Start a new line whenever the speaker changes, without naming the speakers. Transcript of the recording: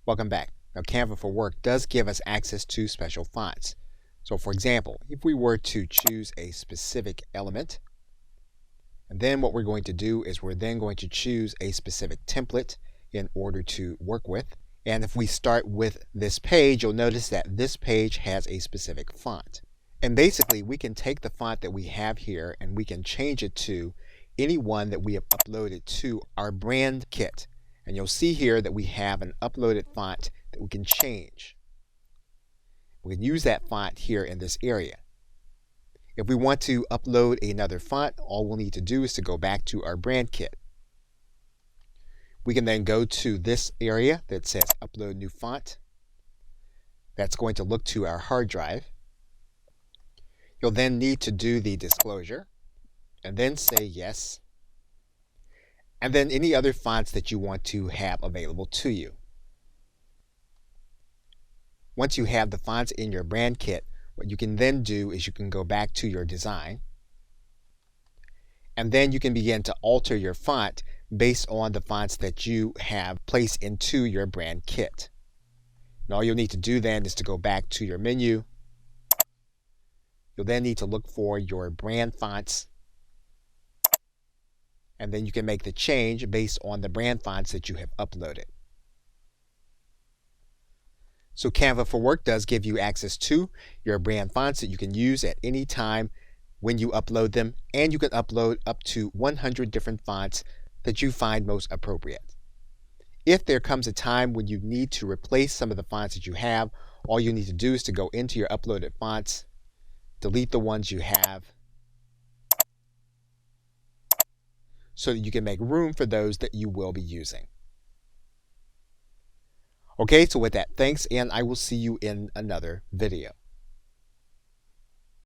Welcome back. Now Canva for Work does give us access to special fonts. So for example, if we were to choose a specific element, and then what we're going to do is we're then going to choose a specific template in order to work with. And if we start with this page, you'll notice that this page has a specific font. And basically we can take the font that we have here and we can change it to any one that we have uploaded to our brand kit. And you'll see here that we have an uploaded font that we can change. We can use that font here in this area. If we want to upload another font, all we'll need to do is to go back to our brand kit. We can then go to this area that says Upload New Font. That's going to look to our hard drive. You'll then need to do the disclosure and then say yes. And then any other fonts that you want to have available to you. Once you have the fonts in your brand kit, what you can then do is you can go back to your design, and then you can begin to alter your font based on the fonts that you have placed into your brand kit. And all you'll need to do then is to go back to your menu. You'll then need to look for your brand fonts, and then you can make the change based on the brand fonts that you have uploaded. So Canva for Work does give you access to your brand fonts that you can use at any time when you upload them, and you can upload up to 100 different fonts that you find most appropriate. If there comes a time when you need to replace some of the fonts that you have, all you need to do is to go into your uploaded fonts, delete the ones you have, so that you can make room for those that you will be using. Okay, so with that, thanks, and I will see you in another video.